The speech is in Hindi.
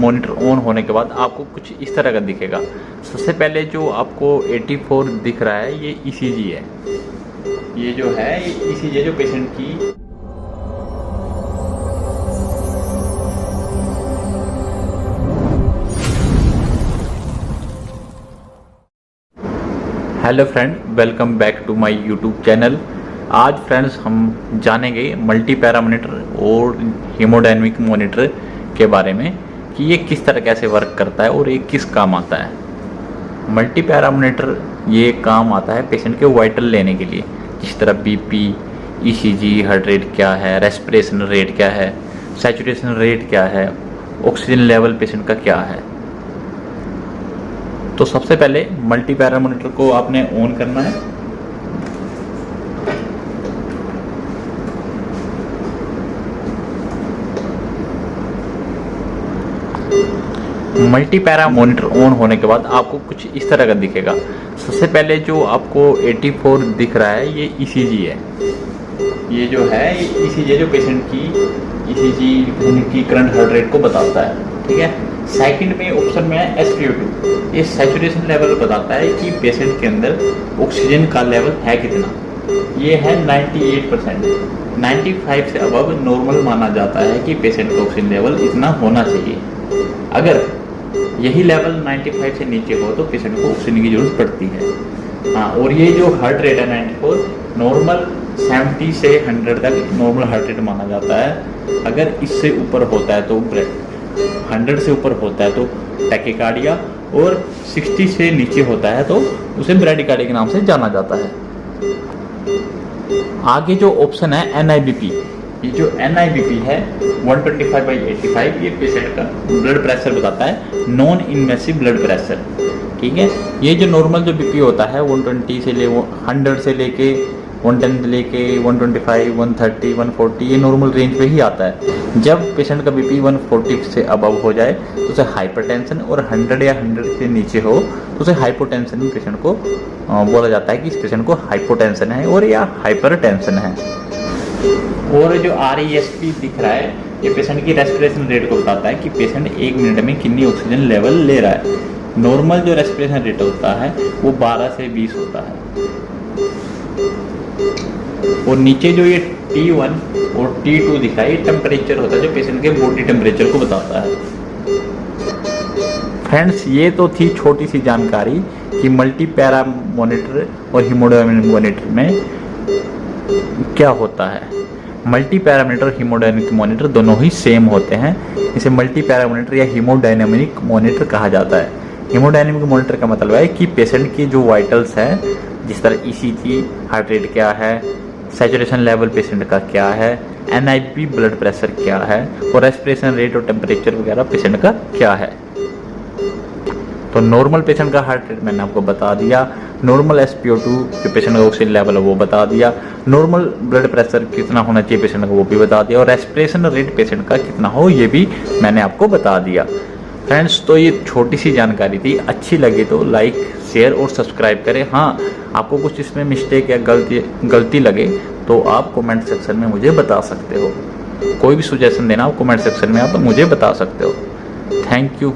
मॉनिटर ऑन होने के बाद आपको कुछ इस तरह का दिखेगा। सबसे पहले जो आपको 84 दिख रहा है ये ईसीजी है। ये जो है ये ईसीजी है जो पेशेंट की। Hello friend, welcome back to my YouTube channel. आज फ्रेंड्स हम जानेंगे मल्टी पैरा मॉनिटर और हीमोडायनेमिक मॉनिटर के बारे में कि ये किस तरह कैसे वर्क करता है और ये किस काम आता है। मल्टी पैरा मॉनिटर ये काम आता है पेशेंट के वाइटल लेने के लिए, जिस तरह बीपी, ईसीजी, हार्ट रेट क्या है, रेस्पिरेशन रेट क्या है, सैचुरेशन रेट क्या है, ऑक्सीजन लेवल पेशेंट का क्या है। तो सबसे पहले मल्टी पैरा मॉनिटर को आपने ऑन करना है। मल्टी पैरा मॉनिटर ऑन होने के बाद आपको कुछ इस तरह का दिखेगा। सबसे पहले जो आपको 84 दिख रहा है ये ईसीजी है। ये जो है ये ईसीजी जो पेशेंट की ईसीजी की करंट हार्ट रेट को बताता है, ठीक है। सेकंड में ऑप्शन में है SpO2। ये सैचुरेशन लेवल बताता है कि पेशेंट के अंदर ऑक्सीजन का लेवल है कितना। ये है 98%। 95 से अबव नॉर्मल माना जाता है कि पेशेंट का ऑक्सीजन लेवल इतना होना चाहिए। अगर यही लेवल 95 से नीचे हो तो पेशेंट को ऑक्सीजन की जरूरत पड़ती है। हाँ, और ये जो हार्ट रेट है 94, नॉर्मल 70 से 100 तक नॉर्मल हार्ट रेट माना जाता है। अगर इससे ऊपर होता है तो 100 से ऊपर होता है तो टैकीकार्डिया, और 60 से नीचे होता है तो उसे ब्रैडीकार्डिया के नाम से जाना जाता है। आगे जो ऑप्शन है NIBP, ये जो NIBP है 125/85, ये पेशेंट का ब्लड प्रेशर बताता है, नॉन इन्वेसिव ब्लड प्रेशर, ठीक है। ये जो नॉर्मल जो बीपी होता है 120 से 100 से लेके 110 लेके 125, 130, 140, ये नॉर्मल रेंज पे ही आता है। जब पेशेंट का बीपी 140 से अबव हो जाए तो उसे हाइपरटेंशन, और 100 या 100 से नीचे हो तो उसे हाइपोटेंशन पेशेंट को बोला जाता है कि इस पेशेंट को हाइपोटेंशन है और या हाइपरटेंशन है। और जो RESP दिख रहा है ये पेशेंट की रेस्पिरेशन रेट को बताता है कि पेशेंट 1 मिनट में कितनी ऑक्सीजन लेवल ले रहा है। नॉर्मल जो रेस्पिरेशन रेट होता है वो 12 से 20 होता है। और नीचे जो ये T1 और T2 दिख रहा है ये टेम्परेचर होता है जो पेशेंट के बॉडी टेम्परेचर को बताता है। फ्रेंड्स, ये तो थी छोटी सी जानकारी कि मल्टी पैरा मॉनिटर और हीमोडायनेमिक मॉनिटर में क्या होता है। मल्टी पैरा मॉनिटर और हीमोडायनेमिक मॉनिटर दोनों ही सेम होते हैं। इसे मल्टी पैरा मॉनिटर या हीमोडायनेमिक मॉनिटर कहा जाता है। हीमोडायनेमिक मॉनिटर का मतलब है कि पेशेंट की जो वाइटल्स हैं, जिस तरह ईसीजी, हार्ट रेट क्या है, सैचुरेशन लेवल पेशेंट का क्या है, NIBP ब्लड प्रेशर क्या है, और रेस्पिरेशन रेट और टेम्परेचर वगैरह पेशेंट का क्या है। तो नॉर्मल पेशेंट का हार्ट रेट मैंने आपको बता दिया, नॉर्मल SpO2 जो पेशेंट का ऑक्सीजन लेवल है वो बता दिया, नॉर्मल ब्लड प्रेशर कितना होना चाहिए पेशेंट का वो भी बता दिया, और रेस्पिरेशन रेट पेशेंट का कितना हो ये भी मैंने आपको बता दिया। फ्रेंड्स, तो ये छोटी सी जानकारी थी। अच्छी लगी तो लाइक, शेयर और सब्सक्राइब करें। हाँ, आपको कुछ इसमें मिस्टेक या गलती लगे तो आप कमेंट सेक्शन में मुझे बता सकते हो। कोई भी सुजेशन देना हो कमेंट सेक्शन में आप मुझे बता सकते हो। Thank you.